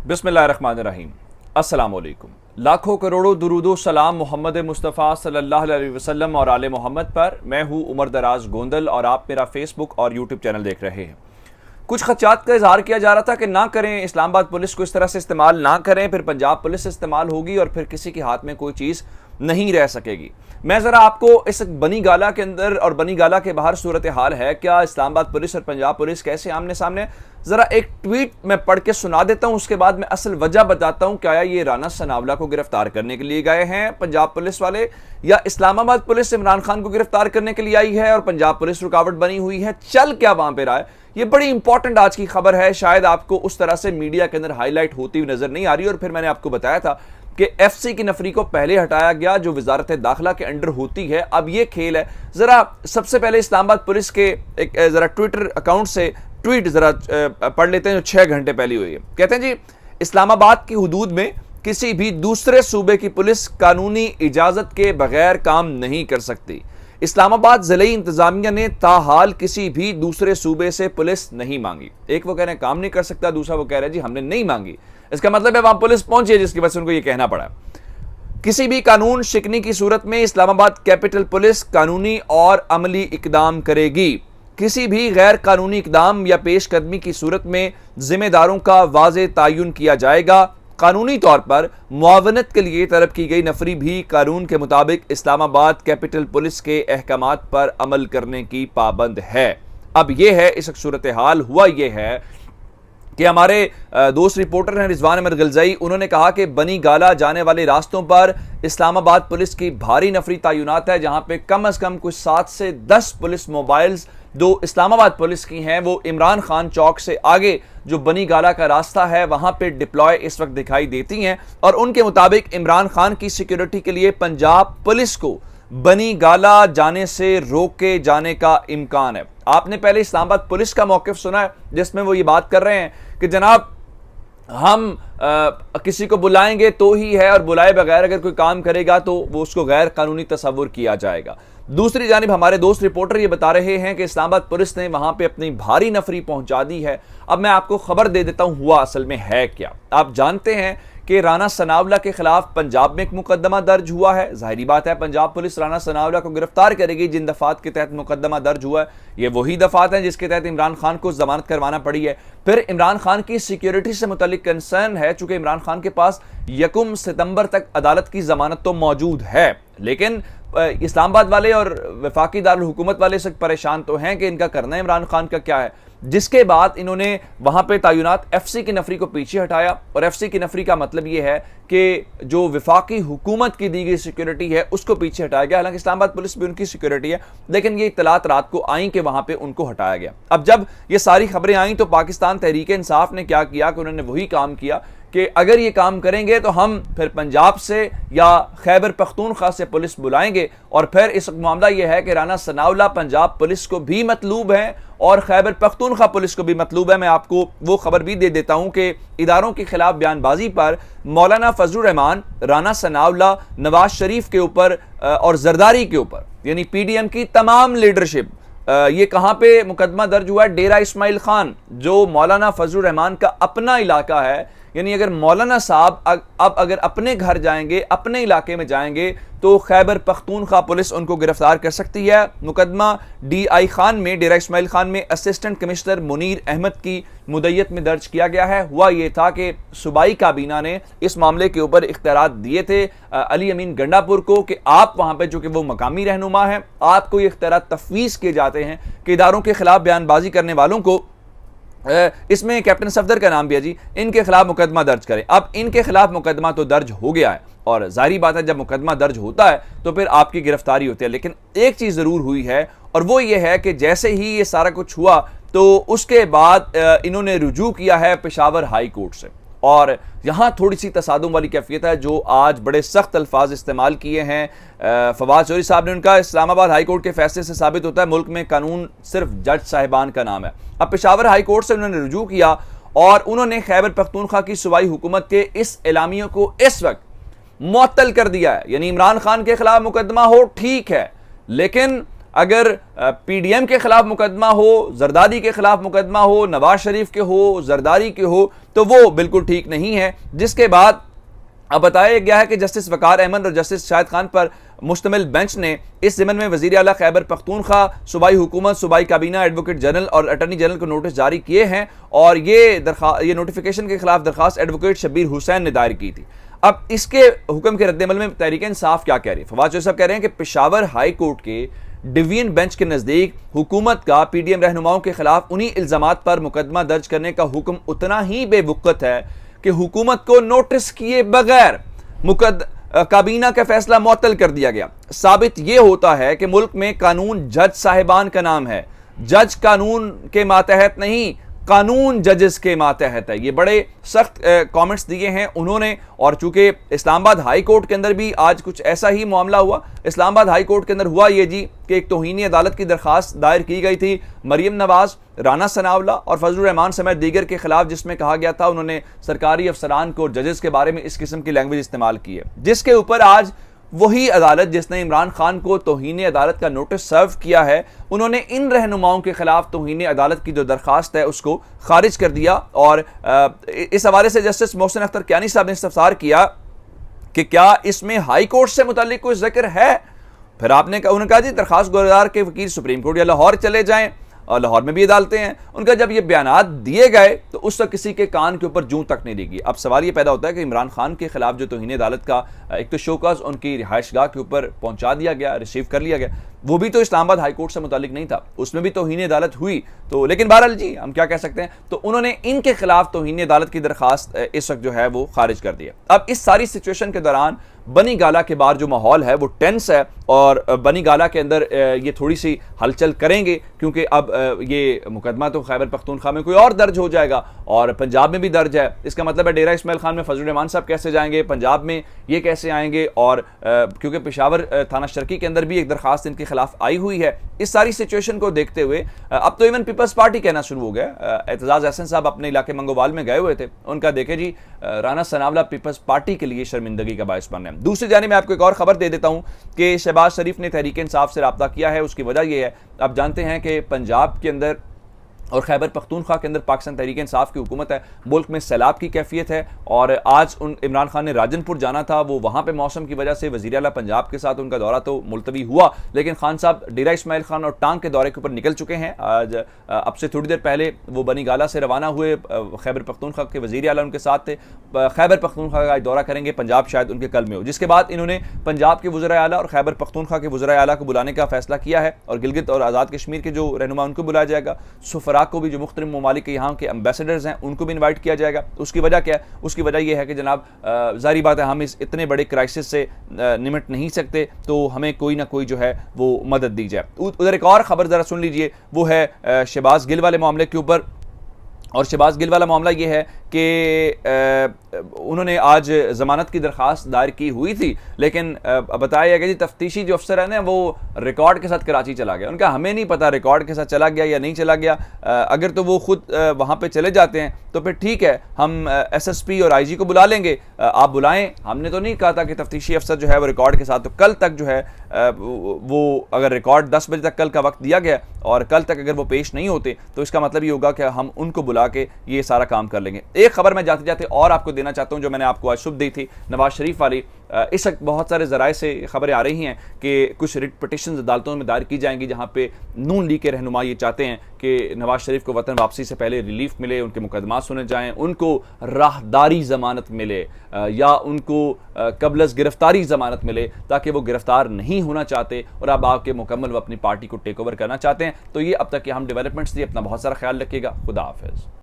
बिस्मिल्लाहिर्रहमानिर्रहीम। अस्सलामुअलैकुम। लाखों करोड़ों दुरूदो सलाम मोहम्मद मुस्तफ़ा सल्लल्लाहु अलैहि वसल्लम और आले मोहम्मद पर। मैं हूँ उमर दराज गोंदल और आप मेरा फेसबुक और यूट्यूब चैनल देख रहे हैं। कुछ खदशात का इजहार किया जा रहा था कि ना करें, इस्लामाबाद पुलिस को इस तरह से इस्तेमाल ना करें, फिर पंजाब पुलिस इस्तेमाल होगी और फिर किसी के हाथ में कोई चीज़ नहीं रह सकेगी। मैं ज़रा आपको इस बनी गाला के अंदर और बनी गाला के बाहर सूरत हाल है क्या, इस्लामाबाद पुलिस और पंजाब पुलिस कैसे आमने सामने, ज़रा एक ट्वीट मैं पढ़ के सुना देता हूँ। उसके बाद मैं असल वजह बताता हूँ। क्या ये राना सनावला को गिरफ्तार करने के लिए गए हैं पंजाब पुलिस वाले, या इस्लामाबाद पुलिस इमरान खान को गिरफ्तार करने के लिए आई है और पंजाब पुलिस रुकावट बनी हुई है? चल क्या वहां पे रहा है? ये बड़ी इंपॉर्टेंट आज की खबर है। शायद आपको उस तरह से मीडिया के अंदर हाईलाइट होती हुई नजर नहीं आ रही। और फिर मैंने आपको बताया था कि एफसी की नफरी को पहले हटाया गया जो वजारत दाखिला के अंडर होती है। अब ये खेल है। जरा सबसे पहले इस्लामाबाद पुलिस के एक जरा ट्विटर अकाउंट से ट्वीट जरा पढ़ लेते हैं जो 6 घंटे पहले हुई है। कहते हैं जी, इस्लामाबाद की हुदूद में किसी भी दूसरे सूबे की पुलिस कानूनी इजाजत के बगैर काम नहीं कर सकती। इस्लामाबाद जिले इंतजामिया ने ताहाल किसी भी दूसरे सूबे से पुलिस नहीं मांगी। एक वो कह रहे हैं काम नहीं कर सकता, दूसरा वो कह रहे हैं जी हमने नहीं मांगी। इसका मतलब है वहां पुलिस पहुंची है जिसकी वजह से उनको ये कहना पड़ा। किसी भी कानून शिकनी की सूरत में इस्लामाबाद कैपिटल पुलिस कानूनी और अमली इकदाम करेगी। किसी भी गैर कानूनी इकदाम या पेशकदमी की सूरत में जिम्मेदारों का वाज़े तयन किया जाएगा। कानूनी तौर पर मुआवनत के लिए तलब की गई नफरी भी कानून के मुताबिक इस्लामाबाद कैपिटल पुलिस के अहकामात पर अमल करने की पाबंद है। अब यह है, इस सूरत हाल हुआ यह है कि हमारे दोस्त रिपोर्टर हैं रिजवान अहमद गिलजई, उन्होंने कहा कि बनी गाला जाने वाले रास्तों पर इस्लामाबाद पुलिस की भारी नफरी तैनात है, जहां पे कम से कम कुछ 7 से 10 पुलिस मोबाइल्स जो इस्लामाबाद पुलिस की हैं वो इमरान खान चौक से आगे जो बनी गाला का रास्ता है वहां पे डिप्लॉय इस वक्त दिखाई देती हैं। और उनके मुताबिक इमरान खान की सिक्योरिटी के लिए पंजाब पुलिस को बनी गाला जाने से रोके जाने का इम्कान है। आपने पहले इस्लामाबाद पुलिस का मौकिफ सुना है जिसमें वो ये बात कर रहे हैं कि जनाब हम किसी को बुलाएंगे तो ही है, और बुलाए बगैर अगर कोई काम करेगा तो वो उसको गैर कानूनी तस्वुर किया जाएगा। दूसरी जानिब हमारे दोस्त रिपोर्टर ये बता रहे हैं कि इस्लामाबाद पुलिस ने वहां पे अपनी भारी नफरी पहुंचा दी है। अब मैं आपको खबर दे देता हूं हुआ असल में है क्या। आप जानते हैं कि राना सनावला के खिलाफ पंजाब में एक मुकदमा दर्ज हुआ है। जाहिर बात है पंजाब पुलिस राना सनावला को गिरफ्तार करेगी जिन दफात के तहत मुकदमा दर्ज हुआ है। ये वही दफात हैं जिसके तहत इमरान खान को जमानत करवाना पड़ी है। फिर इमरान खान की सिक्योरिटी से मुतल्लिक कंसर्न है, चूंकि इमरान खान के पास 1 सितंबर तक अदालत की जमानत तो मौजूद है, लेकिन इस्लामाबाद वाले और वफाकी दारुल हुकूमत वाले से परेशान तो हैं कि इनका करना इमरान खान का क्या है। जिसके बाद इन्होंने वहां पे तैनात एफसी की नफरी को पीछे हटाया। और एफसी की नफरी का मतलब यह है कि जो वफाकी हुकूमत की दी गई सिक्योरिटी है उसको पीछे हटाया गया। हालांकि इस्लामाबाद पुलिस भी उनकी सिक्योरिटी है, लेकिन ये इत्तलात रात को आई कि वहां पे उनको हटाया गया। अब जब ये सारी खबरें आई तो पाकिस्तान तहरीक इंसाफ ने क्या किया कि उन्होंने वही काम किया कि अगर ये काम करेंगे तो हम फिर पंजाब से या खैबर पख्तूनख्वा से पुलिस बुलाएंगे। और फिर इस मामला यह है कि राना सनावला पंजाब पुलिस को भी मतलूब है और खैबर पख्तूनख्वा पुलिस को भी मतलूब है। मैं आपको वो खबर भी दे देता हूं कि इदारों के खिलाफ बयानबाजी पर मौलाना फजलुर रहमान, राना सनावला, नवाज शरीफ के ऊपर और जरदारी के ऊपर, यानी पीडीएम की तमाम लीडरशिप, ये कहां पे मुकदमा दर्ज हुआ है? डेरा इस्माइल खान, जो मौलाना फजलुर रहमान का अपना इलाका है। यानी अगर मौलाना साहब अब अगर अपने घर जाएंगे, अपने इलाके में जाएंगे, तो खैबर पख्तूनख्वा पुलिस उनको गिरफ्तार कर सकती है। मुकदमा DI खान में, डेरा इस्माइल खान में असिस्टेंट कमिश्नर मुनीर अहमद की मुद्दत में दर्ज किया गया है। हुआ ये था कि सूबाई काबीना ने इस मामले के ऊपर इख्तियारात दिए थे अली अमीन गंडापुर को कि आप वहां पर, जो कि वो मकामी रहनुमा है, आपको ये इख्तियारात तफवीज़ किए जाते हैं कि इदारों के खिलाफ बयानबाजी करने वालों को, इसमें कैप्टन सफदर का नाम भी है जी, इनके खिलाफ मुकदमा दर्ज करें। अब इनके खिलाफ मुकदमा तो दर्ज हो गया है और जाहिर बात है जब मुकदमा दर्ज होता है तो फिर आपकी गिरफ्तारी होती है। लेकिन एक चीज जरूर हुई है और वो ये है कि जैसे ही ये सारा कुछ हुआ तो उसके बाद इन्होंने रुजू किया है पेशावर हाई कोर्ट से। और यहां थोड़ी सी तसादुम वाली कैफियत है जो आज बड़े सख्त अल्फाज इस्तेमाल किए हैं फवाद चौधरी साहब ने। उनका इस्लामाबाद हाई कोर्ट के फैसले से साबित होता है मुल्क में कानून सिर्फ जज साहिबान का नाम है। अब पेशावर हाई कोर्ट से उन्होंने रुजू किया और उन्होंने खैबर पख्तूनख्वा की सूबाई हुकूमत के इस एलामियों को इस वक्त मुअत्तल कर दिया है। यानी इमरान खान के खिलाफ मुकदमा हो ठीक है, लेकिन अगर पीडीएम के खिलाफ मुकदमा हो, जरदारी के खिलाफ मुकदमा हो, नवाज शरीफ के हो, जरदारी के हो, तो वो बिल्कुल ठीक नहीं है। जिसके बाद अब बताया गया है कि जस्टिस वकार अहमद और जस्टिस शाहिद खान पर मुश्तमिल बेंच ने इस ज़िम्मन में वज़ीर आला खैबर पख्तूनख्वा, सूबाई हुकूमत, सूबाई काबीना, एडवोकेट जनरल और अटर्नी जनरल को नोटिस जारी किए हैं और ये नोटिफिकेशन के खिलाफ दरखास्त एडवोकेट शब्बीर हुसैन ने दायर की थी। अब इसके हुक्म के रद्दमल में तहरीक इंसाफ क्या कह रही है? फवाद चौधरी साहब कह रहे हैं कि पेशावर हाई कोर्ट के डिवीजन बेंच के नज़दीक हुकूमत का पीडीएम रहनुमाओं के खिलाफ उन्हीं इल्ज़ामात पर मुकदमा दर्ज करने का हुक्म उतना ही बेवुक़्त है कि हुकूमत को नोटिस किए बगैर काबीना का फैसला मुअत्तल कर दिया गया। साबित यह होता है कि मुल्क में कानून जज साहिबान का नाम है। जज कानून के मातहत नहीं, कानून जजेस के मातहत है। ये बड़े सख्त कमेंट्स दिए हैं उन्होंने। और चूंकि इस्लामाबाद हाई कोर्ट के अंदर भी आज कुछ ऐसा ही मामला हुआ। इस्लामाबाद हाई कोर्ट के अंदर हुआ ये जी कि एक तौहीनी अदालत की दरखास्त दायर की गई थी मरियम नवाज, राना सनावला और फजलुर रहमान समेत दीगर के खिलाफ, जिसमें कहा गया था उन्होंने सरकारी अफसरान को, जजेस के बारे में इस किस्म की लैंग्वेज इस्तेमाल की है, जिसके ऊपर आज वही अदालत जिसने इमरान खान को तौहीन अदालत का नोटिस सर्व किया है, उन्होंने इन रहनुमाओं के खिलाफ तौहीन अदालत की जो दरखास्त है उसको खारिज कर दिया। और इस हवाले से जस्टिस मोहसिन अख्तर कियानी साहब ने इस्तफसार किया कि क्या इसमें हाई कोर्ट से मुताल्लिक कोई जिक्र है? फिर उन्होंने कहा जी दरखास्त गुज़ार के वकील सुप्रीम कोर्ट या लाहौर चले जाएं, और लाहौर में भी अदालतें हैं। उनका जब ये बयानात दिए गए तो उस वक्त किसी के कान के ऊपर जूं तक नहीं लगी। अब सवाल ये पैदा होता है कि इमरान खान के खिलाफ जो तौहीन अदालत का एक तो शोकॉज उनकी रिहाइशगाह के ऊपर पहुंचा दिया गया, रिसीव कर लिया गया, वो भी तो इस्लामाबाद हाई कोर्ट से मुतालिक नहीं था, उसमें भी तौहीन अदालत हुई। तो लेकिन बहरहाल जी हम क्या कह सकते हैं, तो उन्होंने इनके खिलाफ तौहीन अदालत की दरखास्त इस वक्त जो है वो खारिज कर दिया। अब इस सारी सिचुएशन के दौरान बनी गाला के बाहर जो माहौल है वो टेंस है और बनी गाला के अंदर ये थोड़ी सी हलचल करेंगे, क्योंकि अब ये मुकदमा तो खैबर पख्तूनख्वा में कोई और दर्ज हो जाएगा और पंजाब में भी दर्ज है। इसका मतलब है डेरा इस्माइल खान में फजलुर रहमान साहब कैसे जाएंगे, पंजाब में ये कैसे आएंगे, और क्योंकि पेशावर थाना शर्की के अंदर भी एक दरखास्त इनके खिलाफ आई हुई है। इस सारी सिचुएशन को देखते हुए अब तो इवन पीपल्स पार्टी कहना शुरू हो गया। एतजाज अहसन साहब अपने इलाके मंगोवाल में गए हुए थे, उनका देखे जी राना सनावला पीपल्स पार्टी के लिए शर्मिंदगी का बायस बन रहे हैं। दूसरी जानिब मैं आपको एक और खबर दे देता हूं कि शहबाज शरीफ ने तहरीक इंसाफ से राब्ता किया है। उसकी वजह यह है, आप जानते हैं कि पंजाब के अंदर और खैबर पख्तूनख्वा के अंदर पाकिस्तान तहरीक इंसाफ की हुकूमत है, मुल्क में सैलाब की कैफियत है और आज इमरान खान ने राजनपुर जाना था, वो वहाँ पे मौसम की वजह से वज़ीर आला पंजाब के साथ उनका दौरा तो मुलतवी हुआ, लेकिन खान साहब डेरा इस्माइल खान और टांग के दौरे के ऊपर निकल चुके हैं। आज अब से थोड़ी देर पहले वो बनी गाला से रवाना हुए, खैबर पख्तूनख्वा के वज़ीर आला उनके साथ थे। खैबर पख्तूनख्वा का दौरा करेंगे, पंजाब शायद उनके कल में हो, जिसके बाद इन्होंने पंजाब के वज़ीर आला और खैबर पख्तूनख्वा के वज़ीर आला को बुलाने का फैसला किया है और गिलगित और आज़ाद कश्मीर के जो रहनुमा उनको बुलाया जाएगा, सुफरा को भी जो मुख्तलिफ ममालिक के यहाँ के एम्बेसडर्स हैं उनको भी इनवाइट किया जाएगा। उसकी वजह क्या है? उसकी वजह यह है कि जनाब जाहिर बात है हम इस इतने बड़े क्राइसिस से निमट नहीं सकते, तो हमें कोई ना कोई जो है वो मदद दी जाए। उधर एक और खबर ज़रा सुन लीजिए, वो है शहबाज गिल वाले मामले के ऊपर। और शहबाज गिल वाला मामला ये है कि उन्होंने आज ज़मानत की दरख्वास्त दायर की हुई थी, लेकिन बताया गया कि तफ्तीशी जो अफसर है ना वो रिकॉर्ड के साथ कराची चला गया। उनका हमें नहीं पता रिकॉर्ड के साथ चला गया या नहीं चला गया। अगर तो वो खुद वहाँ पे चले जाते हैं तो फिर ठीक है, हम SSP और IG को बुला लेंगे, आप बुलाएं। हमने तो नहीं कहा था कि तफ्तीशी अफसर जो है वो रिकॉर्ड के साथ, तो कल तक जो है वो अगर रिकॉर्ड 10 बजे तक कल का वक्त दिया गया और कल तक अगर वो पेश नहीं होते तो इसका मतलब ये होगा कि हम उनको बुला के ये सारा काम कर लेंगे। एक खबर मैं जाते जाते और आपको देना चाहता हूं जो मैंने आपको आज सुबह दी थी नवाज शरीफ वाली। इस वक्त बहुत सारे ज़राए से खबरें आ रही हैं कि कुछ रिट पिटिशन अदालतों में दायर की जाएंगी जहां पे नून लीग के रहनुमा ये चाहते हैं कि नवाज शरीफ को वतन वापसी से पहले रिलीफ मिले, उनके मुकदमा सुने जाएं, उनको राहदारी ज़मानत मिले या उनको कबलस गिरफ्तारी ज़मानत मिले, ताकि वो गिरफ्तार नहीं होना चाहते और अब आपके मुकम्मल वो अपनी पार्टी को टेक ओवर करना चाहते हैं। तो ये अब तक के हम डेवलपमेंट्स थी। अपना बहुत सारा ख्याल रखिएगा। खुदा हाफिज़।